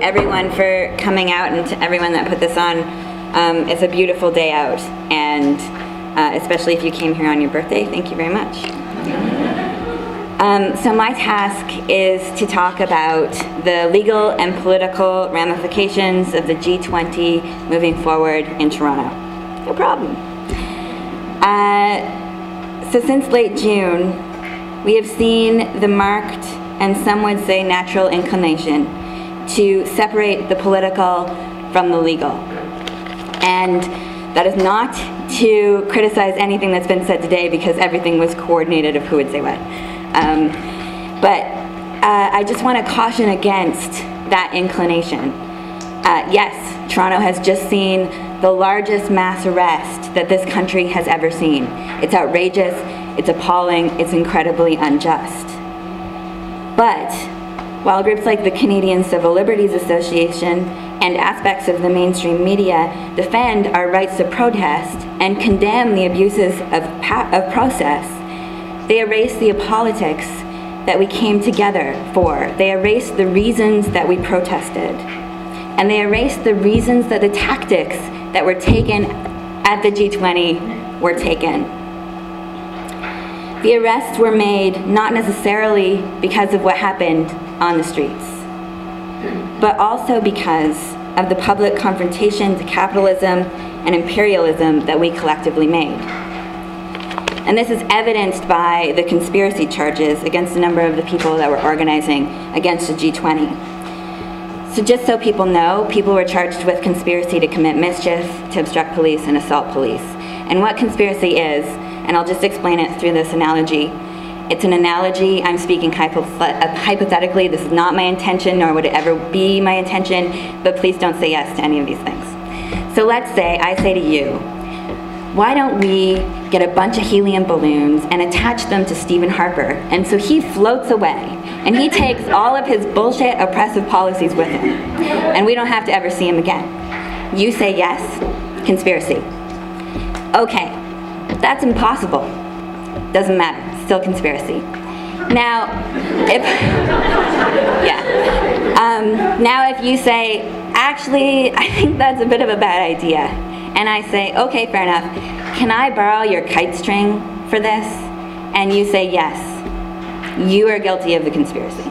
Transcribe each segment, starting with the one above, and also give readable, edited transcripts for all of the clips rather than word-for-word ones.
everyone for coming out, and to everyone that put this on. It's a beautiful day out, and especially if you came here on your birthday, thank you very much. So my task is to talk about the legal and political ramifications of the G20 moving forward in Toronto. No problem. So since late June, we have seen the marked, and some would say natural, inclination to separate the political from the legal. And that is not to criticize anything that's been said today, because everything was coordinated of who would say what. But I just want to caution against that inclination. Yes, Toronto has just seen the largest mass arrest that this country has ever seen. It's outrageous, it's appalling, it's incredibly unjust. But while groups like the Canadian Civil Liberties Association and aspects of the mainstream media defend our rights to protest and condemn the abuses of process, they erase the politics that we came together for. They erase the reasons that we protested. And they erase the reasons that the tactics that were taken at the G20 were taken. The arrests were made not necessarily because of what happened on the streets, but also because of the public confrontation to capitalism and imperialism that we collectively made. And this is evidenced by the conspiracy charges against a number of the people that were organizing against the G20. So just so people know, people were charged with conspiracy to commit mischief, to obstruct police, and assault police. And what conspiracy is, and I'll just explain it through this analogy. It's an analogy. I'm speaking hypothetically. This is not my intention, nor would it ever be my intention, but please don't say yes to any of these things. So let's say I say to you, why don't we get a bunch of helium balloons and attach them to Stephen Harper, and so he floats away, and he takes all of his bullshit oppressive policies with him, and we don't have to ever see him again. You say yes, conspiracy. Okay, that's impossible. Doesn't matter, still conspiracy. Now, now if you say, actually, I think that's a bit of a bad idea, and I say, okay, fair enough, can I borrow your kite string for this? And you say yes, you are guilty of the conspiracy.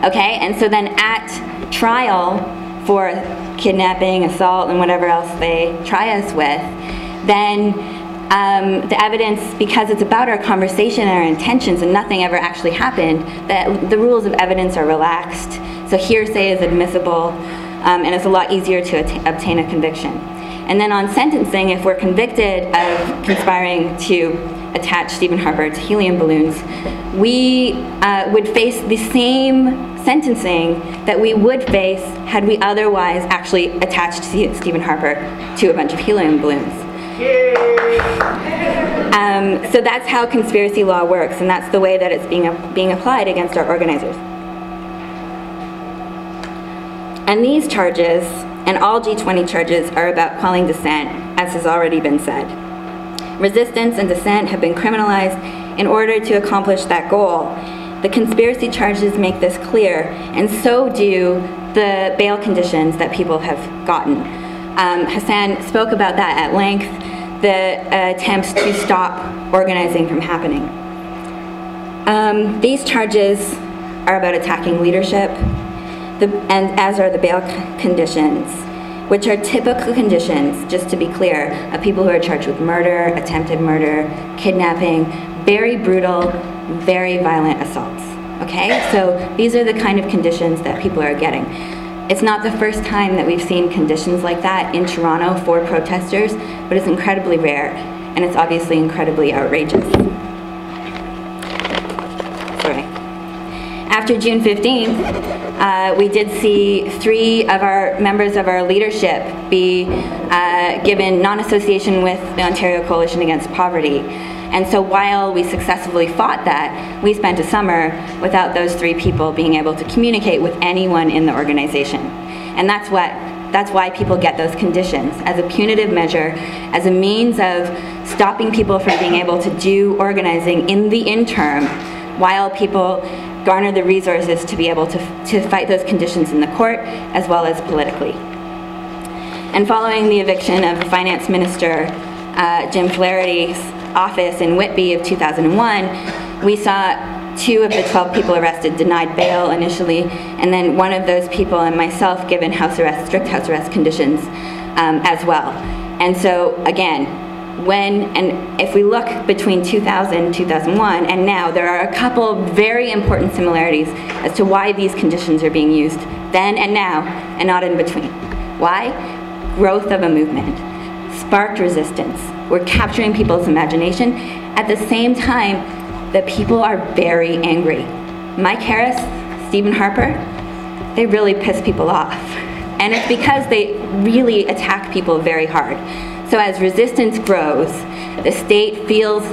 Okay, and so then at trial for kidnapping, assault, and whatever else they try us with, then the evidence, because it's about our conversation and our intentions and nothing ever actually happened, that the rules of evidence are relaxed, so hearsay is admissible, and it's a lot easier to obtain a conviction. And then on sentencing, if we're convicted of conspiring to attach Stephen Harper to helium balloons, we would face the same sentencing that we would face had we otherwise actually attached Stephen Harper to a bunch of helium balloons. So that's how conspiracy law works, and that's the way that it's being applied against our organizers. And these charges, and all G20 charges, are about quelling dissent, as has already been said. Resistance and dissent have been criminalized in order to accomplish that goal. The conspiracy charges make this clear, and so do the bail conditions that people have gotten. Hassan spoke about that at length, the attempts to stop organizing from happening. These charges are about attacking leadership, and as are the bail conditions, which are typical conditions, just to be clear, of people who are charged with murder, attempted murder, kidnapping, very brutal, very violent assaults. Okay, so these are the kind of conditions that people are getting. It's not the first time that we've seen conditions like that in Toronto for protesters, but it's incredibly rare, and it's obviously incredibly outrageous. Sorry. After June 15th, we did see 3 of our members of our leadership be given non-association with the Ontario Coalition Against Poverty. And so while we successfully fought that, we spent a summer without those 3 people being able to communicate with anyone in the organization. And that's why people get those conditions, as a punitive measure, as a means of stopping people from being able to do organizing in the interim while people garner the resources to be able to fight those conditions in the court as well as politically. And following the eviction of the finance minister, Jim Flaherty's office in Whitby of 2001, we saw 2 of the 12 people arrested denied bail initially, and then one of those people and myself given house arrest, strict house arrest conditions as well. And so again, if we look between 2000, 2001, and now, there are a couple very important similarities as to why these conditions are being used then and now, and not in between. Why? Growth of a movement, sparked resistance. We're capturing people's imagination. At the same time, the people are very angry. Mike Harris, Stephen Harper, they really piss people off. And it's because they really attack people very hard. So as resistance grows, the state feels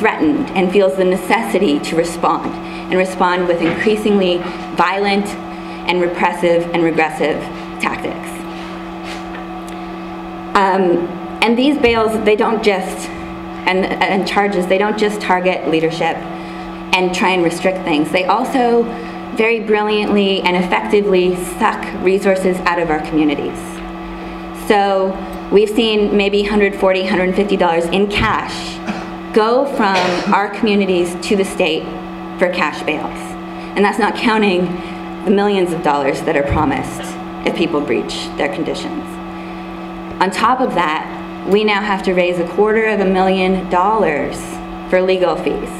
threatened and feels the necessity to respond, and respond with increasingly violent and repressive and regressive tactics. And these bails, they don't just, and charges, they don't just target leadership and try and restrict things. They also very brilliantly and effectively suck resources out of our communities. So we've seen maybe $140, $150 in cash go from our communities to the state for cash bails. And that's not counting the millions of dollars that are promised if people breach their conditions. On top of that, we now have to raise $250,000 for legal fees.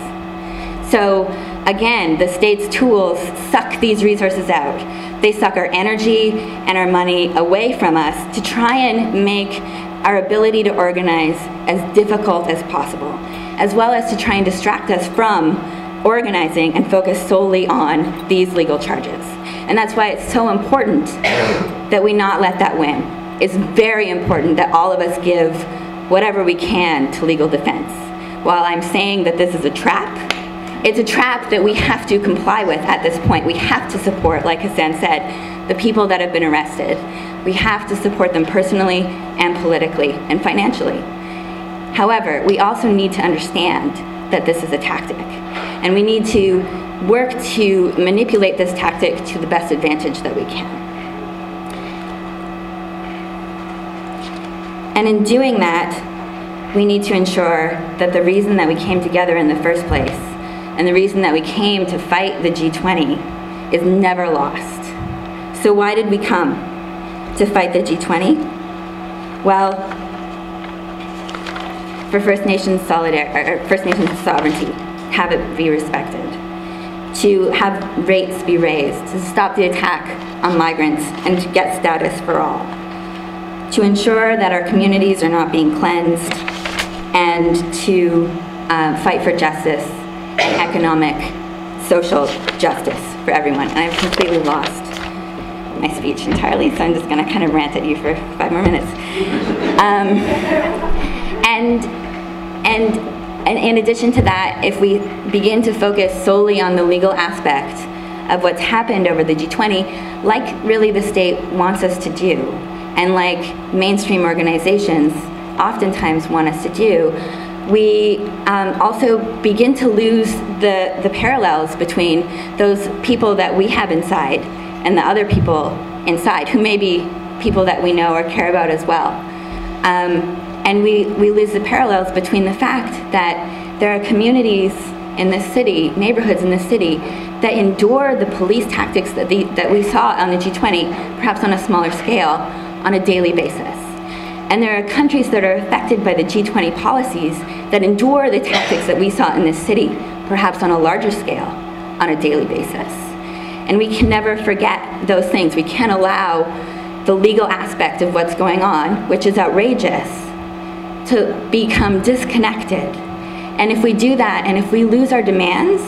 So again, the state's tools suck these resources out. They suck our energy and our money away from us to try and make our ability to organize as difficult as possible, as well as to try and distract us from organizing and focus solely on these legal charges. And that's why it's so important that we not let that win. It's very important that all of us give whatever we can to legal defense. While I'm saying that this is a trap, it's a trap that we have to comply with at this point. We have to support, like Hassan said, the people that have been arrested. We have to support them personally and politically and financially. However, we also need to understand that this is a tactic, and we need to work to manipulate this tactic to the best advantage that we can. And in doing that, we need to ensure that the reason that we came together in the first place and the reason that we came to fight the G20 is never lost. So why did we come to fight the G20? Well, for First Nations sovereignty, have it be respected, to have rates be raised, to stop the attack on migrants, and to get status for all, to ensure that our communities are not being cleansed, and to fight for justice and economic, social justice for everyone. And I've completely lost my speech entirely, so I'm just going to kind of rant at you for 5 more minutes. And in addition to that, if we begin to focus solely on the legal aspect of what's happened over the G20, like really the state wants us to do, and like mainstream organizations oftentimes want us to do, we also begin to lose the parallels between those people that we have inside and the other people inside, who may be people that we know or care about as well. And we lose the parallels between the fact that there are communities in this city, neighborhoods in this city, that endure the police tactics that we saw on the G20, perhaps on a smaller scale, on a daily basis. And there are countries that are affected by the G20 policies that endure the tactics that we saw in this city, perhaps on a larger scale, on a daily basis. And we can never forget those things. We can't allow the legal aspect of what's going on, which is outrageous, to become disconnected. And if we do that, and if we lose our demands,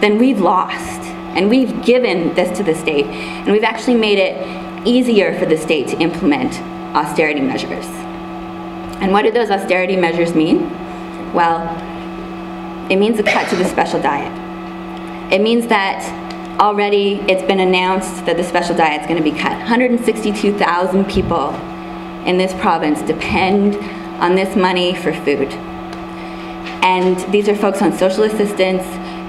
then we've lost. And we've given this to the state. And we've actually made it easier for the state to implement austerity measures. And what do those austerity measures mean? Well, it means a cut to the special diet. It means that already it's been announced that the special diet is going to be cut. 162,000 people in this province depend on this money for food. And these are folks on social assistance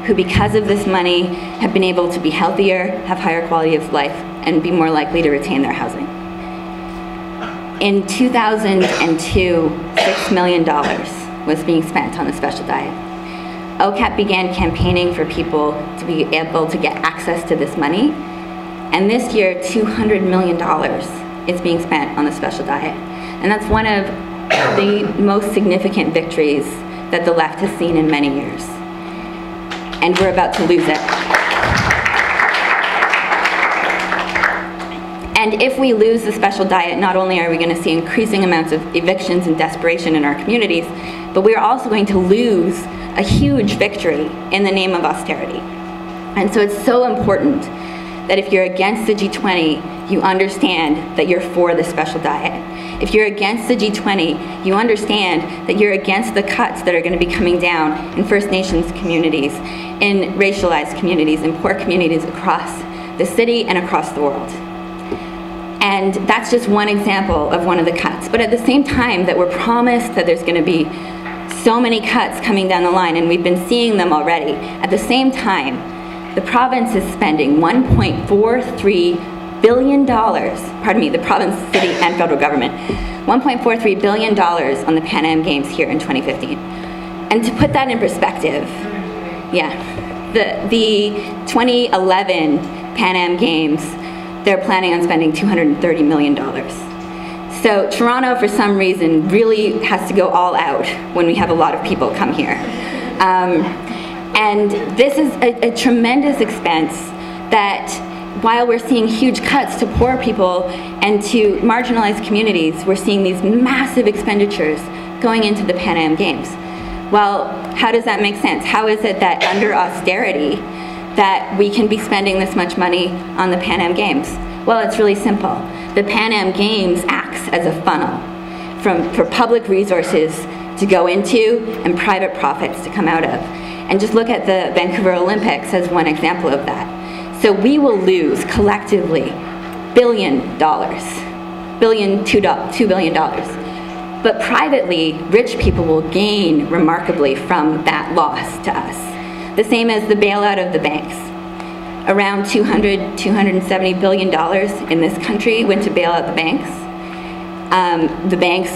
who because of this money have been able to be healthier, have higher quality of life, and be more likely to retain their housing. In 2002, $6 million was being spent on the special diet. OCAP began campaigning for people to be able to get access to this money, and this year, $200 million is being spent on the special diet. And that's one of the most significant victories that the left has seen in many years. And we're about to lose it. And if we lose the special diet, not only are we going to see increasing amounts of evictions and desperation in our communities, but we are also going to lose a huge victory in the name of austerity. And so it's so important that if you're against the G20, you understand that you're for the special diet. If you're against the G20, you understand that you're against the cuts that are going to be coming down in First Nations communities, in racialized communities, in poor communities across the city and across the world. And that's just one example of one of the cuts. But at the same time that we're promised that there's going to be so many cuts coming down the line, and we've been seeing them already, at the same time, the province is spending $1.43 billion, pardon me, the province, city, and federal government, $1.43 billion on the Pan Am Games here in 2015. And to put that in perspective, yeah, the 2011 Pan Am Games, they're planning on spending $230 million. So Toronto, for some reason, really has to go all out when we have a lot of people come here. And this is a tremendous expense that, while we're seeing huge cuts to poor people and to marginalized communities, we're seeing these massive expenditures going into the Pan Am Games. Well, how does that make sense? How is it that under austerity that we can be spending this much money on the Pan Am Games? Well, it's really simple. The Pan Am Games acts as a funnel for public resources to go into and private profits to come out of. And just look at the Vancouver Olympics as one example of that. So we will lose collectively $2 billion. But privately, rich people will gain remarkably from that loss to us. The same as the bailout of the banks. Around $270 billion in this country went to bail out the banks. The banks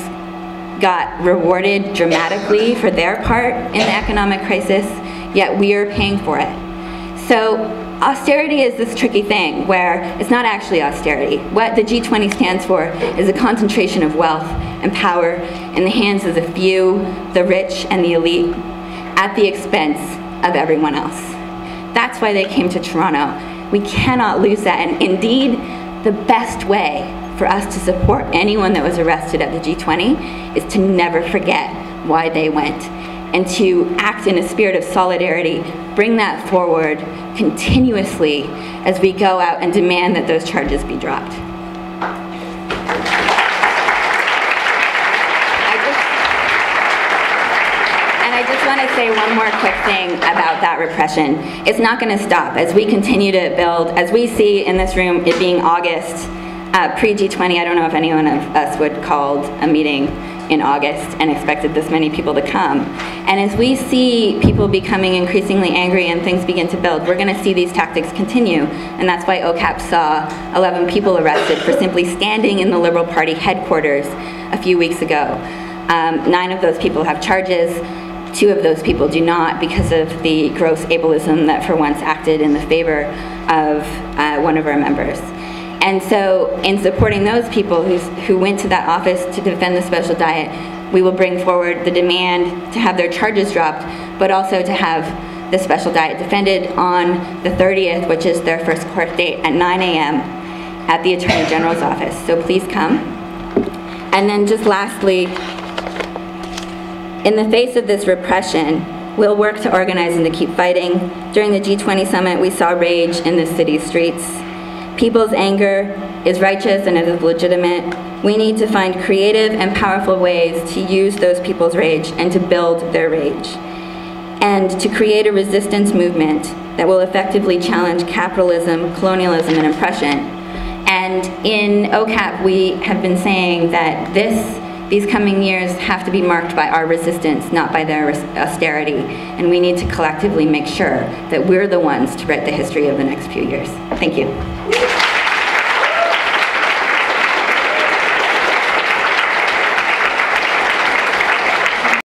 got rewarded dramatically for their part in the economic crisis, yet we are paying for it. So austerity is this tricky thing where it's not actually austerity. What the G20 stands for is a concentration of wealth and power in the hands of the few, the rich, and the elite at the expense of everyone else. That's why they came to Toronto. We cannot lose that, and indeed, the best way for us to support anyone that was arrested at the G20 is to never forget why they went, and to act in a spirit of solidarity, bring that forward continuously as we go out and demand that those charges be dropped. I just want to say one more quick thing about that repression. It's not going to stop as we continue to build, as we see in this room, it being August, pre-G20, I don't know if anyone of us would called a meeting in August and expected this many people to come. And as we see people becoming increasingly angry and things begin to build, we're going to see these tactics continue. And that's why OCAP saw 11 people arrested for simply standing in the Liberal Party headquarters a few weeks ago. 9 of those people have charges. 2 of those people do not because of the gross ableism that for once acted in the favor of one of our members. And so in supporting those people who went to that office to defend the special diet, we will bring forward the demand to have their charges dropped, but also to have the special diet defended on the 30th, which is their first court date at 9 a.m. at the Attorney General's office. So please come. And then just lastly, in the face of this repression, we'll work to organize and to keep fighting. During the G20 summit, we saw rage in the city's streets. People's anger is righteous and it is legitimate. We need to find creative and powerful ways to use those people's rage and to build their rage, and to create a resistance movement that will effectively challenge capitalism, colonialism, and oppression. And in OCAP, we have been saying that These coming years have to be marked by our resistance, not by their austerity, and we need to collectively make sure that we're the ones to write the history of the next few years. Thank you.